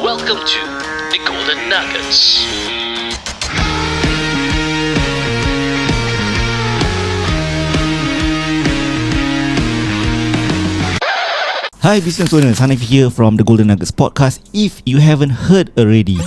Welcome to the Golden Nuggets. Hi business owners, Hanif here from the Golden Nuggets podcast. If you haven't heard already,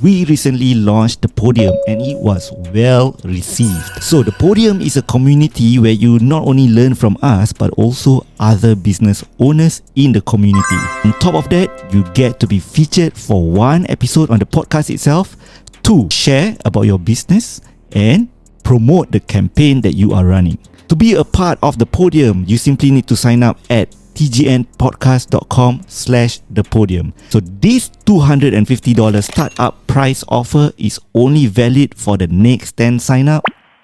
we recently launched the Podium and it was well received. So the Podium is a community where you not only learn from us but also other business owners in the community. On top of that, you get to be featured for one episode on the podcast itself, to share about your business and promote the campaign that you are running. To be a part of the Podium, you simply need to sign up at tgnpodcast.com/thepodium. So this $250 startup price offer is only valid for the next 10 sign up.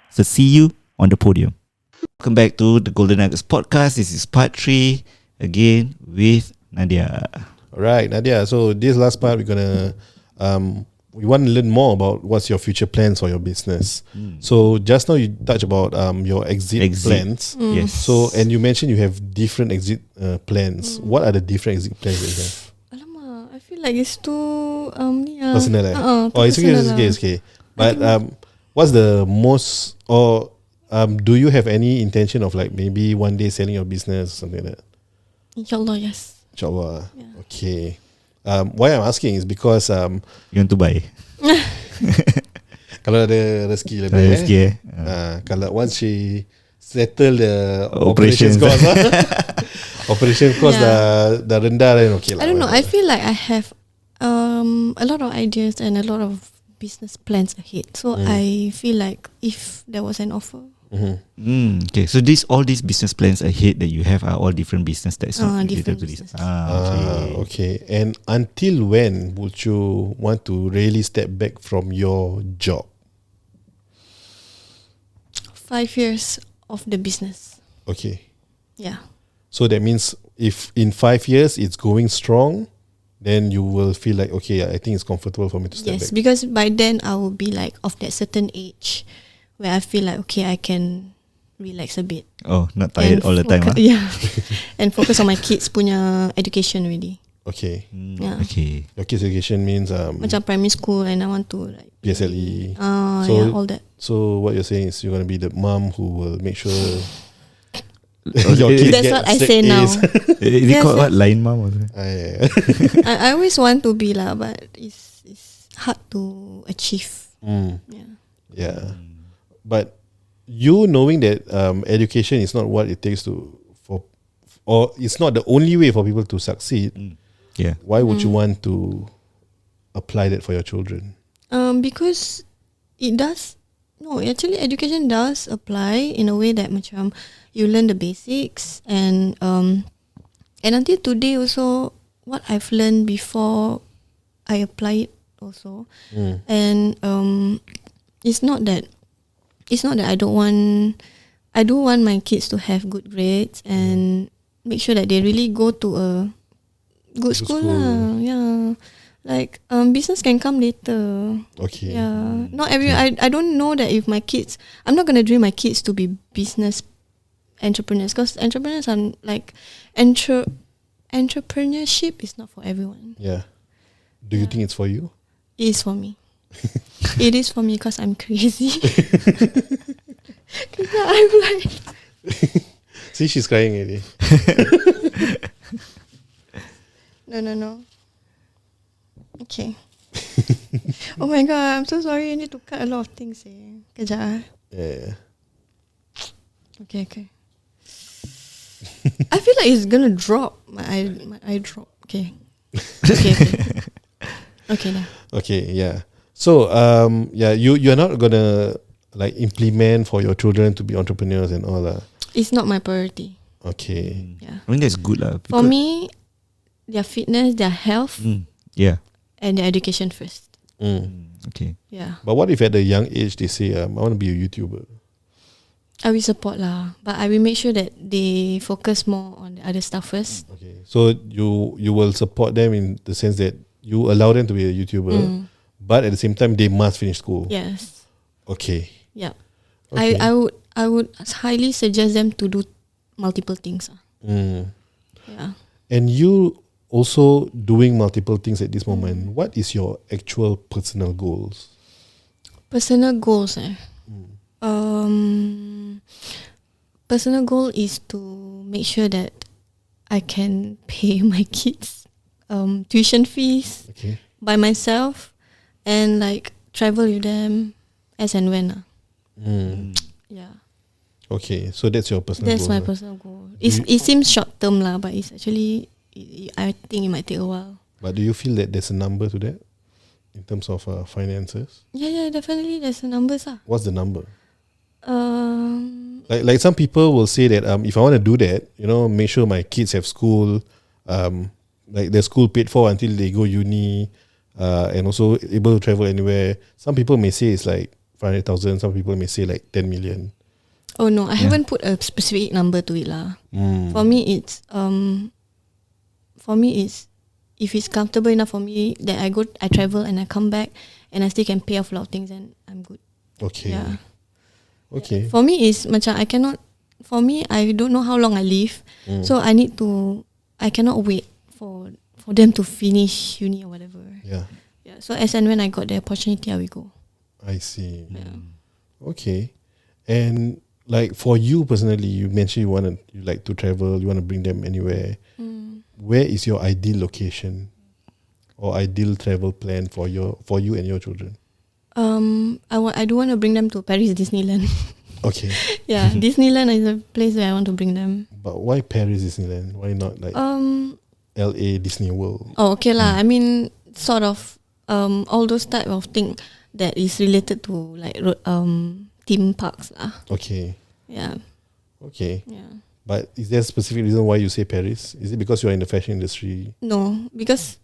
So see you on the Podium. Welcome back to the Golden Nuggets podcast. This is part 3 again with Nadiah. Alright, Nadiah. So this last part we're gonna we want to learn more about what's your future plans for your business. So just now you touched about your exit plans. Yes. So and you mentioned you have different exit plans. What are the different exit plans that you have? Alamak, I feel like it's too Personal, eh? too It's personal okay, it's okay. But what's the most, or do you have any intention of like maybe one day selling your business, something like that? Inshallah, yes. InsyaAllah. Yeah. Okay. Why I'm asking is because You want to buy? kalau ada rezeki lebih, Rezeki, kalau once she settle the Operations. operations cost, operation cost dah rendah then okay lah. I don't know. I feel like I have a lot of ideas and a lot of business plans ahead. So I feel like if there was an offer, Okay, so all these business plans ahead that you have are all different business that is not related different to this. businesses. Okay. And until when would you want to really step back from your job? 5 years of the business. Okay. Yeah. So that means if in 5 years it's going strong, then you will feel like, okay, I think it's comfortable for me to step Yes, back. because by then I will be like of that certain age where I feel like okay, I can relax a bit. Oh, not tired And all the time. Yeah. And focus on my kids punya education already. Okay. Yeah. Okay. Your kids education means Macam primary school and I want to like PSLE. So, yeah, all that. So what you're saying is you're going to be the mom who will make sure Oh, your kids That's get what I straight say now. A's. Is it Yes, called what? yes. Line mom or something? Yeah. I always want to be lah, but it's hard to achieve. Yeah. Yeah. But you knowing that education is not what it takes or it's not the only way for people to succeed, Yeah. why would you want to apply that for your children? Because it does. No, actually, education does apply in a way that macam you learn the basics and until today also what I've learned before I apply it also, and it's not that I do want my kids to have good grades and make sure that they really go to a good school lah. Yeah. Like business can come later. Okay. Yeah. Not every I don't know that if my kids, I'm not gonna dream my kids to be business entrepreneurs, because entrepreneurs are like entrepreneurship is not for everyone. Yeah. Do you think it's for you? It is for me. It is for me because I'm crazy. I'm like See, she's crying already. No. Okay. Oh my god, I'm so sorry. I need to cut a lot of things. Kejap. Yeah. Okay. I feel like it's gonna drop. My eye drop. Okay. Okay now. Okay, yeah. So you're not gonna like implement for your children to be entrepreneurs and all that. It's not my priority. Okay. Yeah. I mean that's good lah. For me, their fitness, their health, Yeah. and their education first. Okay. Yeah. But what if at a young age they say, I want to be a YouTuber? I will support lah, but I will make sure that they focus more on the other stuff first. Okay. So you will support them in the sense that you allow them to be a YouTuber, but at the same time they must finish school. Yes. Okay. Yeah. Okay. I would highly suggest them to do multiple things. Yeah. And you also doing multiple things at this moment. What is your actual personal goals? Personal goals, personal goal is to make sure that I can pay my kids tuition fees Okay. by myself and like travel with them as and when. Yeah. Okay, so that's your personal That's goal. my personal goal. It seems short term lah, but it's actually I think it might take a while. But do you feel that there's a number to that in terms of finances? Yeah, definitely. There's a numbers lah. What's the number? Um, Like some people will say that if I want to do that, make sure my kids have school, like their school paid for until they go uni, and also able to travel anywhere. Some people may say it's like 500,000. Some people may say like 10 million. oh no, I haven't put a specific number to it lah. For me, it's if it's comfortable enough for me that I travel and I come back and I still can pay off a lot of things, and I'm good. Okay. Yeah. Okay. For me is macam I cannot. For me, I don't know how long I live, so I cannot wait for them to finish uni or whatever. Yeah. Yeah. So as and when I got the opportunity, I will go. I see. Yeah. Okay. And like for you personally, you mentioned you like to travel, you want to bring them anywhere. Where is your ideal location or ideal travel plan for you and your children? I do want to bring them to Paris Disneyland. Okay. Yeah, Disneyland is a place where I want to bring them. But why Paris Disneyland? Why not like LA Disney World? Oh, okay lah. I mean, sort of all those type of thing that is related to like theme parks lah. Okay. Yeah. Okay. Yeah. But is there a specific reason why you say Paris? Is it because you're in the fashion industry? No, because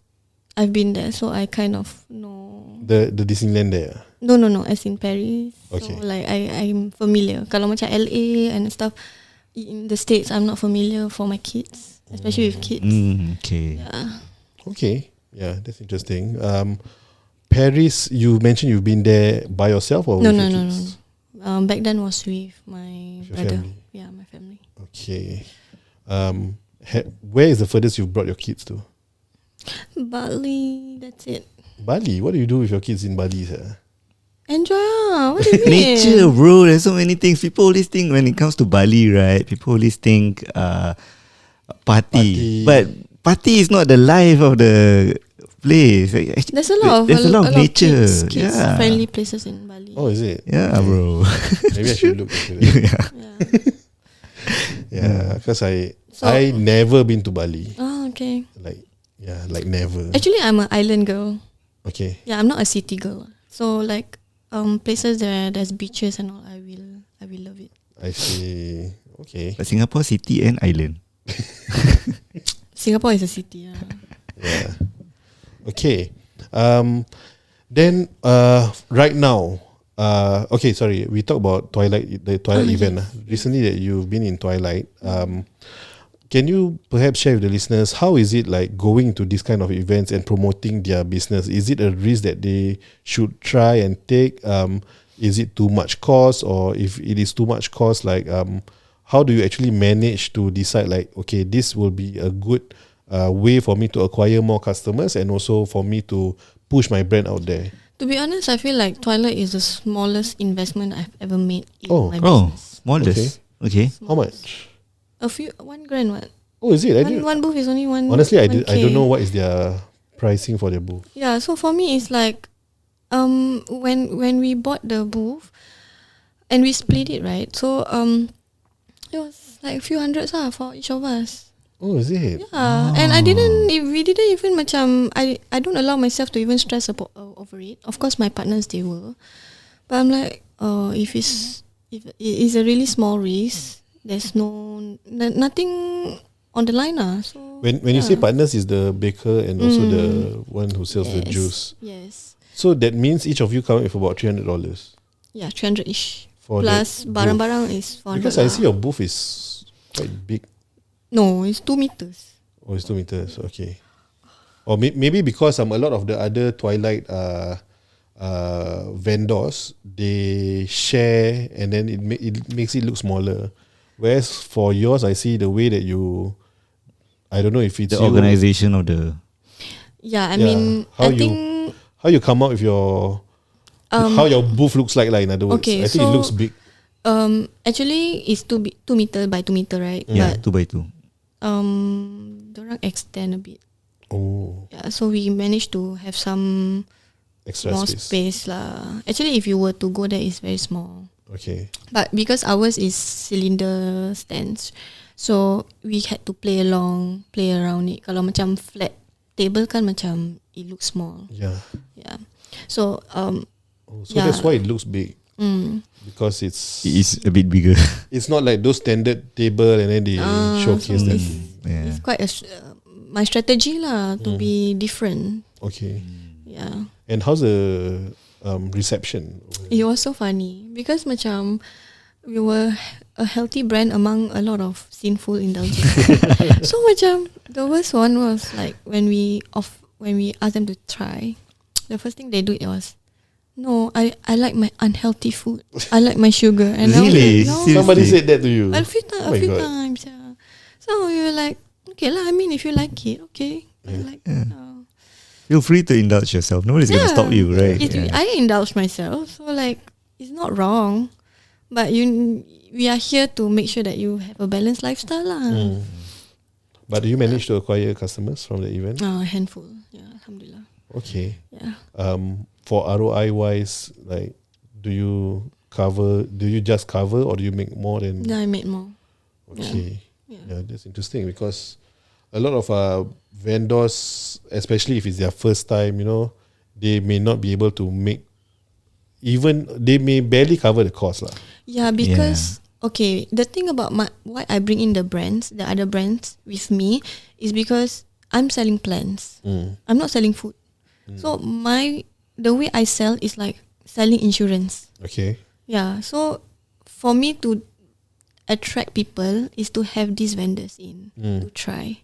I've been there, so I kind of know. The Disneyland there? No, as in Paris. Okay. So like I'm familiar. Kalau macam LA and stuff in the States, I'm not familiar for my kids, especially with kids. Okay. Yeah. Okay. Yeah, that's interesting. Paris, you mentioned you've been there by yourself or with your kids? No. Back then was with my With your brother. family? Yeah, my family. Okay. Where is the furthest you've brought your kids to? Bali, that's it. Bali. What do you do with your kids in Bali, sir? Enjoy ah. What do you mean? Nature, bro. There's so many things. People always think when it comes to Bali, right? People always think party. But party is not the life of the place. There's a lot of nature. Kids friendly places in Bali. Oh, is it? Yeah, bro. Maybe I should look into that. Yeah. Yeah, because I never been to Bali. Oh, okay. Like never. Actually, I'm an island girl. Okay. Yeah, I'm not a city girl. So like places there's beaches and all, I will love it. I see. Okay. But Singapore city and island. Singapore is a city. Yeah. Okay. Then right now, okay, sorry. We talked about the Twilight event. Recently that you've been in Twilight. Can you perhaps share with the listeners how is it like going to this kind of events and promoting their business? Is it a risk that they should try and take? Is it too much cost, or if it is too much cost, like how do you actually manage to decide like, okay, this will be a good way for me to acquire more customers and also for me to push my brand out there? To be honest, I feel like Twilight is the smallest investment I've ever made in my business. Smallest. Okay. How much? $1,000 what? Oh, is it? One booth is only one. Honestly, I 1K. don't know what is their pricing for their booth. Yeah, so for me it's like when we bought the booth and we split it, right? So it was like a few hundreds for each of us. Oh, is it? Yeah, and we didn't even macam I don't allow myself to even stress over it. Of course, my partners they will, but I'm like, if it is a really small risk, there's nothing on the line So when you say partners, is the baker and also the one who sells the juice. Yes. So that means each of you come with about $300. Yeah, 300-ish. For plus that barang-barang is 400. Because I see your booth is quite big. No, it's 2 meters. Oh, it's 2 meters. Okay. Or maybe because a lot of the other Twilight vendors, they share and then it makes it look smaller. Whereas for yours, I see the way that you I don't know if it's The you. organization of the Yeah, I Yeah. mean, How I you- think How you come up with your how your booth looks like in other words. okay, I think it so- looks big. actually it's 2 meter by 2 meter, right? yeah, But 2x2. Dorang extend a bit. Oh, Yeah, so we managed to have some extra more space. space lah. Actually, if you were to go there, it's very small. Okay. But because ours is cylinder stands, so we had to play around it. Kalau macam flat table kan macam it looks small. Yeah. Yeah. So Oh, so Yeah. that's why it looks big. mm, Because it's It is a bit bigger. it's not like those standard table and then they showcase so that. yeah. it's quite my strategy lah to be different. Okay. Yeah. And how's the reception? It was so funny because macam we were a healthy brand among a lot of sinful indulgence. So macam the worst one was like when we asked them to try, the first thing they do it was, no, I like my unhealthy food. I like my sugar. And I was Really? like, no. Seriously? Somebody said that to you. A few Oh my God. times. Yeah. So we were like, okay lah. I mean, if you like it, okay. I like. Feel free to indulge yourself. Nobody's gonna stop you, right? I indulge myself, so like it's not wrong, but we are here to make sure that you have a balanced lifestyle lah. But do you manage to acquire customers from the event? A handful, yeah, alhamdulillah. Okay. Yeah. For ROI wise, like, do you just cover or do you make more than? Then I made more. Okay. Yeah. Yeah, that's interesting because a lot of vendors, especially if it's their first time, they may not be able to make. Even they may barely cover the cost lah. Yeah, because okay, the thing about why I bring in the other brands with me is because I'm selling plans. I'm not selling food. So the way I sell is like selling insurance. Okay. Yeah, so for me to attract people is to have these vendors in to try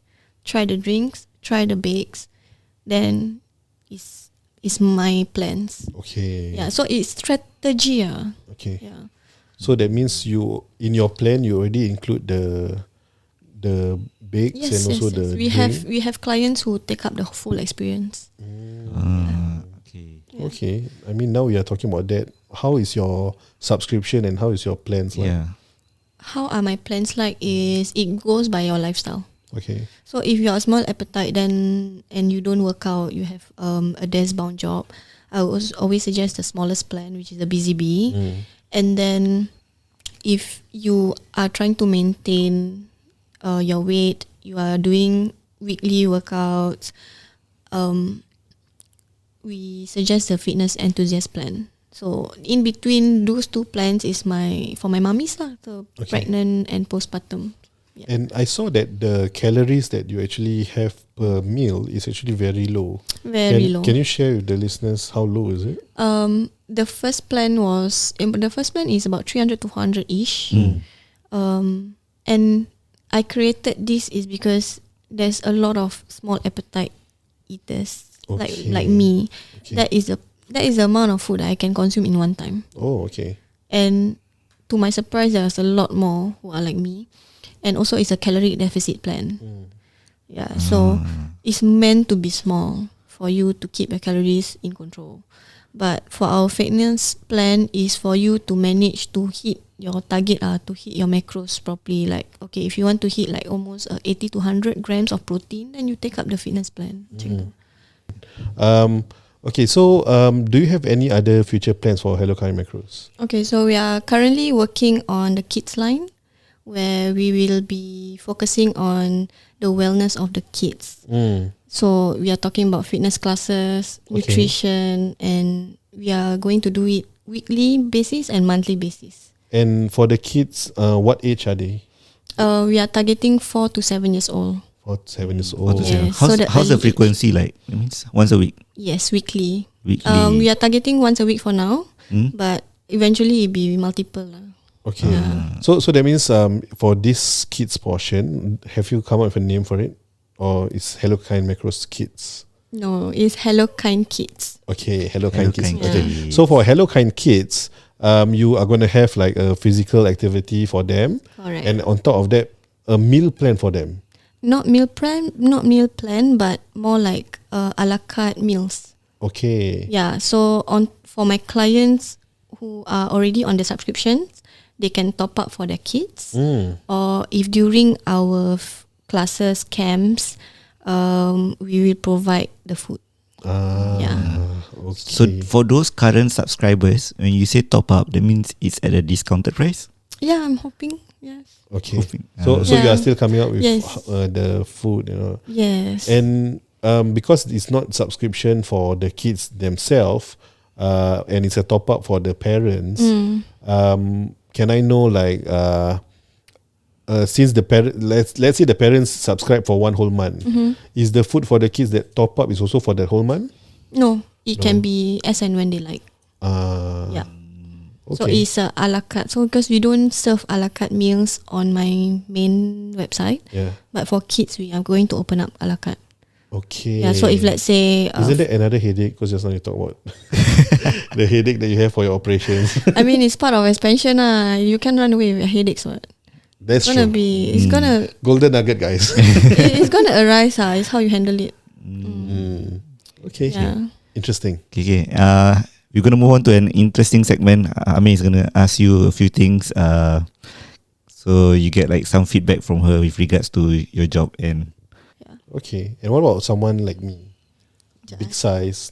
the drinks, try the bakes, then is my plans. Okay. Yeah, so it's strategy. Okay. Yeah. So that means you in your plan you already include the bakes Yes, and also yes, the yes. drink? We have clients who take up the full experience. Okay. Okay. I mean now we are talking about that. How is your subscription and how is your plans like? Yeah. How are my plans like is it goes by your lifestyle. Okay. So if you're a small appetite then and you don't work out, you have a desk bound job, I would always suggest the smallest plan, which is the Busy Bee. And then if you are trying to maintain your weight, you are doing weekly workouts, we suggest the fitness enthusiast plan. So in between those two plans is for my mummies lah, so Okay. pregnant and postpartum. Yeah. And I saw that the calories that you actually have per meal is actually very low. Very low. Can you share with the listeners how low is it? The first plan is about 300 to 400 ish. And I created this is because there's a lot of small appetite eaters like me. Okay. That is the amount of food that I can consume in one time. Oh, okay. And to my surprise, there's a lot more who are like me. And also it's a calorie deficit plan. Yeah, so it's meant to be small for you to keep your calories in control. But for our fitness plan is for you to manage to hit your target, to hit your macros properly. Like, okay, if you want to hit like almost 80 to 100 grams of protein, then you take up the fitness plan. Okay, so do you have any other future plans for Hello Kind Macros? Okay, so we are currently working on the kids line, where we will be focusing on the wellness of the kids. So we are talking about fitness classes, nutrition, and we are going to do it weekly basis and monthly basis. And for the kids, what age are they? We are targeting 4 to 7 years old. 4 to 7 years What old. to say? Yeah, so that How's the early frequency like? It means once a week. Yes, weekly. Weekly. We are targeting once a week for now, but eventually it'll be multiple. Okay. So that means for this kids portion, have you come up with a name for it? Or is Hello Kind Macros Kids? No, it's Hello Kind Kids. Okay, Hello Hello Kind Kids. Kind Okay. Kids. So for Hello Kind Kids, you are going to have like a physical activity for them. Correct. And on top of that, a meal plan for them. not meal plan, but more like a la carte meals. Okay. Yeah, so for my clients who are already on the subscriptions, they can top up for their kids, or if during our classes, camps, we will provide the food. Okay. So for those current subscribers, when you say top up, that means it's at a discounted price? Yeah, I'm hoping. Yes. Okay. Hoping. So you Yeah. are still coming up with Yes. the food, Yes. And because it's not subscription for the kids themselves, and it's a top up for the parents, can I know like since the parent, let's say the parents subscribe for one whole month, is the food for the kids that top up is also for the whole month? No, it can be as and when they like. Yeah. Okay. So it's a la carte. So because we don't serve a la carte meals on my main website, but for kids we are going to open up a la carte. Okay. Yeah. So if let's say, isn't that another headache? Because just now you talk about the headache that you have for your operations. I mean, it's part of expansion. You can run away with your headaches. What? That's It's gonna true. be. It's gonna. Golden nugget, guys. It's gonna arise. It's how you handle it. Okay. Yeah. Interesting. Okay. We're gonna move on to an interesting segment. Ami is gonna ask you a few things. So you get like some feedback from her with regards to your job and. Okay. And what about someone like me? Big size.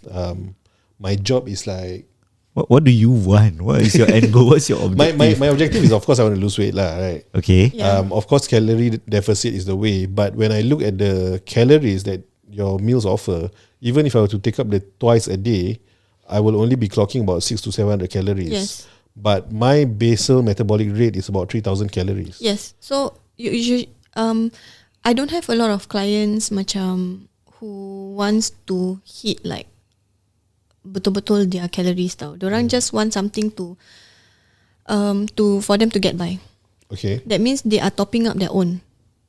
My job is like. What do you want? What is your end goal? What's your objective? My objective is, of course, I want to lose weight, lah. Right. Okay. Yeah. Of course, calorie deficit is the way. But when I look at the calories that your meals offer, even if I were to take up the twice a day, I will only be clocking about 600 to 700 calories. Yes. But my basal metabolic rate is about 3,000 calories. Yes. So you I don't have a lot of clients macam who wants to hit like betul-betul their calories tau. Diorang just want something to for them to get by. Okay. That means they are topping up their own.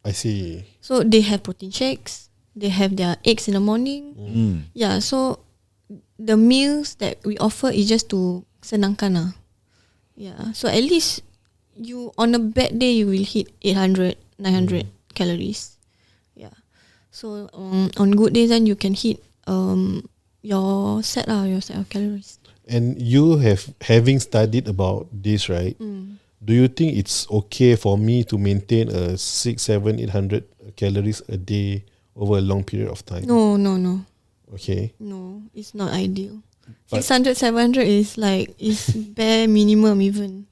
I see. So they have protein shakes, they have their eggs in the morning. Yeah, so the meals that we offer is just to senangkan lah. Yeah, so at least you on a bad day you will hit 800, 900 calories. Yeah. So on good days then you can hit your set of calories. And you having studied about this, right? Do you think it's okay for me to maintain a 600, 700, 800 calories a day over a long period of time? No. Okay. No, it's not ideal. But- 600, 700 is like is bare minimum even.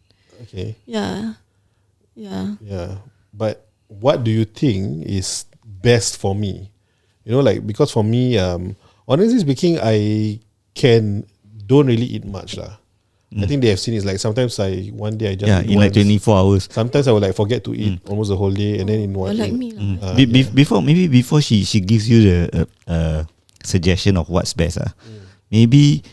Okay. Yeah. But what do you think is best for me? Like, because for me, honestly speaking, I don't really eat much lah. I think they have seen it like sometimes one day I just eat in like once. 24 hours. Sometimes I will like forget to eat almost the whole day, and then in one. You're like me lah. Before she gives you the suggestion of what's best, maybe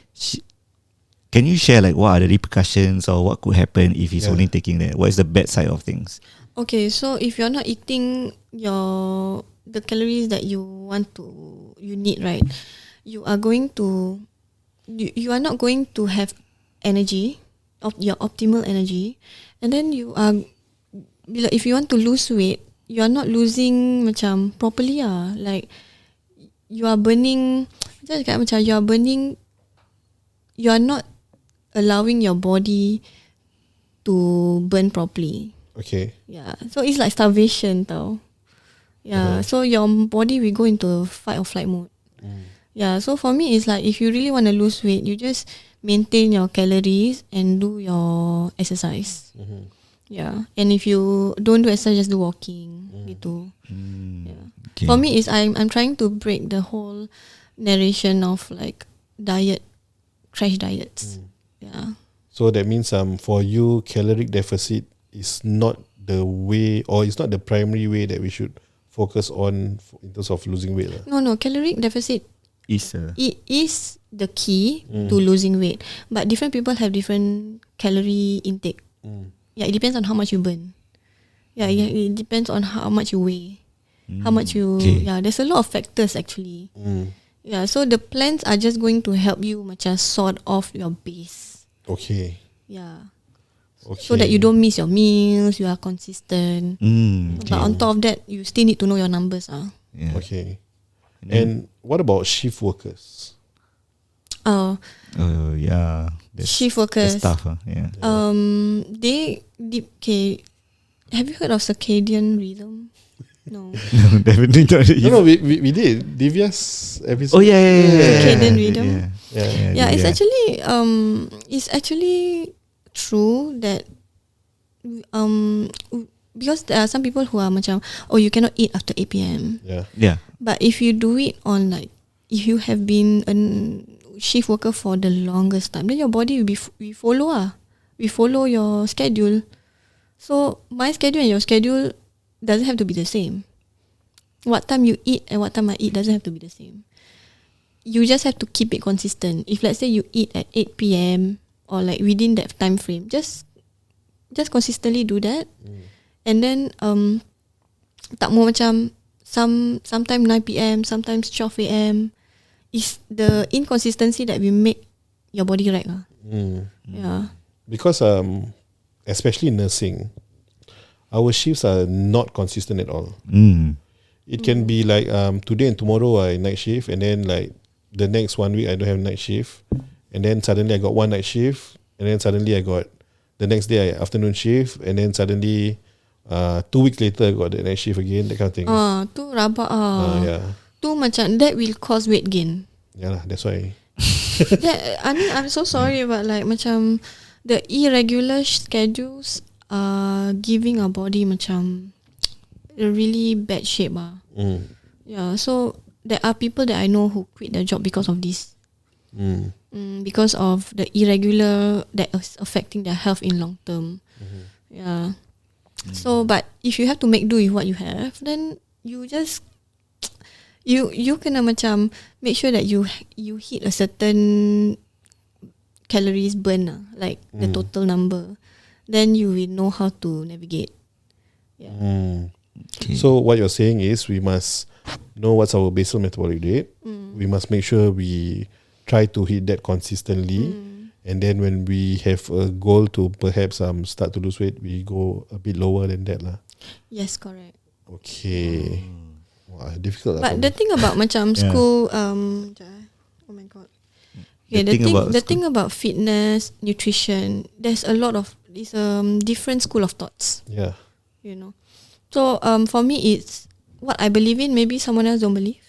can you share like what are the repercussions or what could happen if he's only taking that? What is the bad side of things? Okay, so if you're not eating the calories that you need, right? You are going to you are not going to have energy of your optimal energy, and then you are if you want to lose weight, you are not losing macam properly like you are burning you are not allowing your body to burn properly. Okay. Yeah, so it's like starvation tau. Yeah, so your body will go into fight or flight mode. Yeah, so for me it's like if you really want to lose weight, you just maintain your calories and do your exercise. Yeah, and if you don't do exercise, just do walking gitu. Yeah. Okay. For me is I'm trying to break the whole narration of like crash diets. Yeah. So that means for you, caloric deficit is not the way, or it's not the primary way that we should focus on in terms of losing weight. No, caloric deficit it is the key to losing weight, but different people have different calorie intake. Yeah, it depends on how much you burn. Yeah, it depends on how much you weigh, how much you. Okay. Yeah, there's a lot of factors actually. Yeah, so the plans are just going to help you macam sort off your base. Okay. Yeah. so that you don't miss your meals. You are consistent. Okay. But on top of that, you still need to know your numbers. Yeah. Okay. And what about shift workers? Oh yeah. Shift workers. That's tough. Yeah. Okay. Have you heard of circadian rhythm? No. No, definitely not. No, we did Divya's episode. Oh yeah. Circadian rhythm. Yeah. It's actually true that because there are some people who are macam, you cannot eat after 8 p.m. Yeah. But if you do it on if you have been a shift worker for the longest time, then your body will be we follow your schedule. So my schedule and your schedule doesn't have to be the same. What time you eat and what time I eat doesn't have to be the same. You just have to keep it consistent. If let's say you eat at 8 p.m. or like within that time frame, just consistently do that. And then tak mau macam sometime 9 p.m, sometimes 12 a.m. is the inconsistency that we make your body right. Yeah. Because especially nursing, our shifts are not consistent at all. It can be like today and tomorrow I night shift, and then like the next 1 week I don't have night shift, and then suddenly I got one night shift, and then suddenly I got the next day I afternoon shift, and then suddenly 2 weeks later I got the night shift again, that kind of thing. Tu rabak Yeah. Tu macam that will cause weight gain. Yeah lah, that's why. I mean, I'm so sorry, but like macam the irregular schedules are giving our body macam a really bad shape. Yeah, so there are people that I know who quit their job because of this. Because of the irregular that is affecting their health in long term. Yeah. So, but if you have to make do with what you have, then you just you kena macam make sure that you hit a certain calories burn like the total number. Then you will know how to navigate. Yeah. Okay. So what you're saying is we must know what's our basal metabolic rate. We must make sure we try to hit that consistently. And then when we have a goal to perhaps start to lose weight, we go a bit lower than that lah. Yes, correct. Okay. Wow, difficult. But the thing about macam school, oh my god. Okay, the thing about fitness, nutrition, there's a lot of different school of thoughts. Yeah. You know. So for me it's what I believe in, maybe someone else don't believe.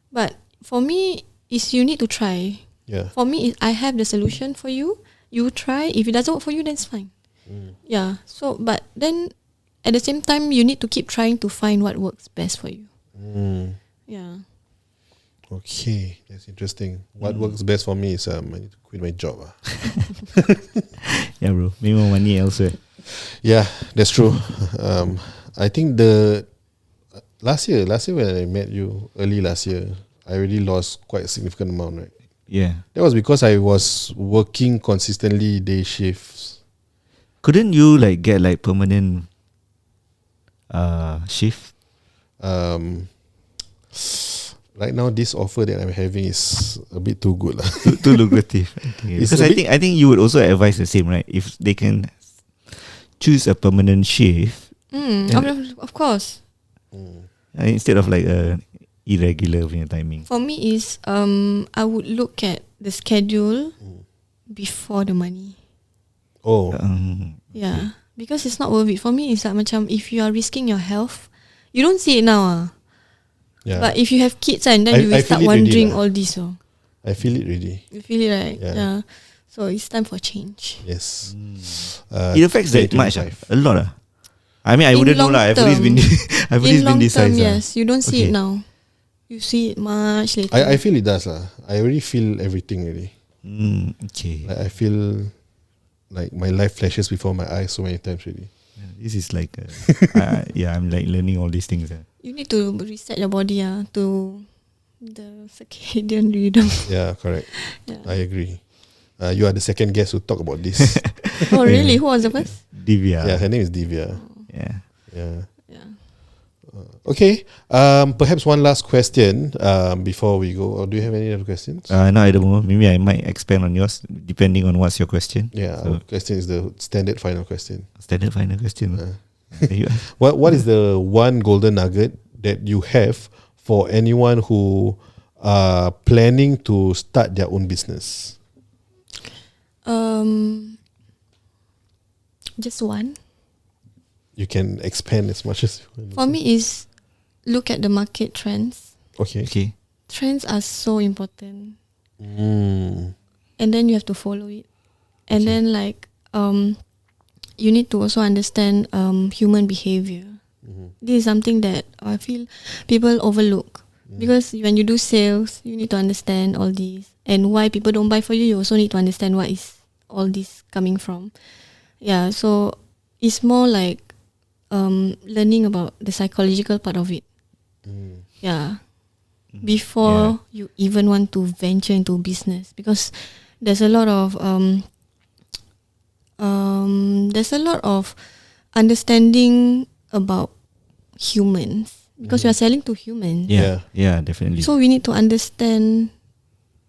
But for me is you need to try. Yeah. For me I have the solution for you. You try. If it doesn't work for you, then it's fine. Yeah. So but then at the same time you need to keep trying to find what works best for you. Yeah. Okay, that's interesting. What works best for me is I need to quit my job. Yeah, bro. Make more money elsewhere. Yeah, that's true. I think the last year when I met you early last year, I already lost quite a significant amount, right? Yeah. That was because I was working consistently day shifts. Couldn't you like get like permanent shift? Right now this offer that I'm having is a bit too good lah. Too lucrative. Okay. It's Because a I think you would also advise the same, right? If they can choose a permanent shift Of course. instead of like a irregular punya timing. For me is I would look at the schedule before the money. Oh, Yeah. Because it's not worth it. For me it's like macam if you are risking your health, you don't see it now. yeah. But if you have kids and then you I will start feel it already wondering lah. all this. I feel it already. You feel it right? Yeah. So it's time for change. Yes. It affects that much. 2025. A lot. I mean, I In wouldn't know lah. I've always been In long this term, size. yes. You don't see Okay. it now. You see it much later. I feel it does lah. I already feel everything already. Okay. Like I feel like my life flashes before my eyes so many times already. This is like, I'm like learning all these things. You need to reset your body to the circadian rhythm. Yeah, correct. Yeah. I agree. You are the second guest who talk about this. Oh really? Who was the first? Divya. Yeah, her name is Divya. Yeah. Yeah. Yeah. Okay. Perhaps one last question before we go. Or do you have any other questions? Not at the moment. Maybe I might expand on yours depending on what's your question. Yeah, our question is the standard final question. Standard final question. You ask. What is the one golden nugget that you have for anyone who are planning to start their own business? Just one. You can expand as much as you want. For me is look at the market trends. Okay. Okay. Trends are so important. Mm. And then you have to follow it. And then like you need to also understand human behavior. This is something that I feel people overlook. Because when you do sales, you need to understand all these. And why people don't buy for you, you also need to understand what is all this coming from. Yeah, so it's more like learning about the psychological part of it. Yeah. Before you even want to venture into business, because there's a lot of understanding about humans, because you are selling to humans. Yeah, definitely. So we need to understand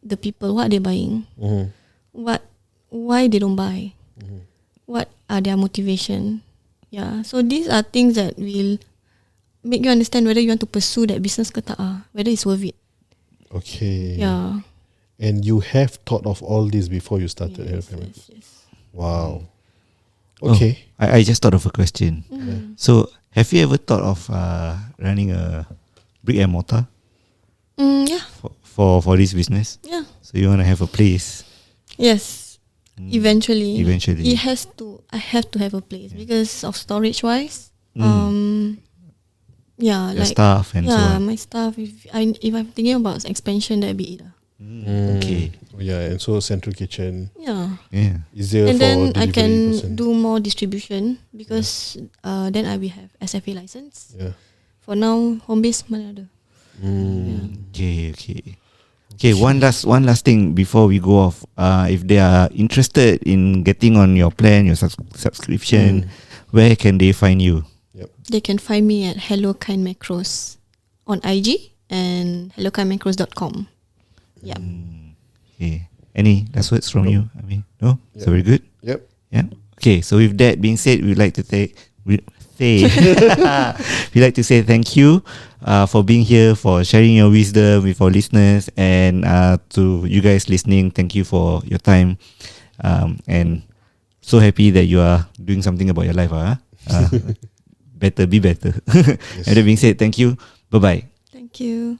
the people, what they're buying, why they don't buy, what are their motivation. Yeah, so these are things that will make you understand whether you want to pursue that business ke tak, whether it's worth it. Okay. Yeah. And you have thought of all this before you started Hello Family. Yes. Wow. Okay. I just thought of a question. So, have you ever thought of running a brick and mortar Yeah. for this business? Yeah. So you want to have a place? Yes. Eventually. Eventually. I have to have a place because of storage wise. Yeah, Your like staff and so on. my stuff. If I'm thinking about expansion, that'd be it. Okay. Yeah, and so central kitchen Yeah. Yeah. easier And for then I delivery can person. do more distribution because then I will have SFA license. Yeah. For now, home base mana ada. Okay. One last thing before we go off. If they are interested in getting on your plan, your subscription, where can they find you? They can find me at Hello Kind Macros on IG and hellokindmacros.com. Yeah. Okay. Any last words from you? I mean, no. So very good. Yep. Yeah. Okay. So with that being said, we'd like to we'd like to say thank you for being here, for sharing your wisdom with our listeners, and to you guys listening. Thank you for your time, and so happy that you are doing something about your life. Better, be better. And that being said, thank you. Bye bye. Thank you.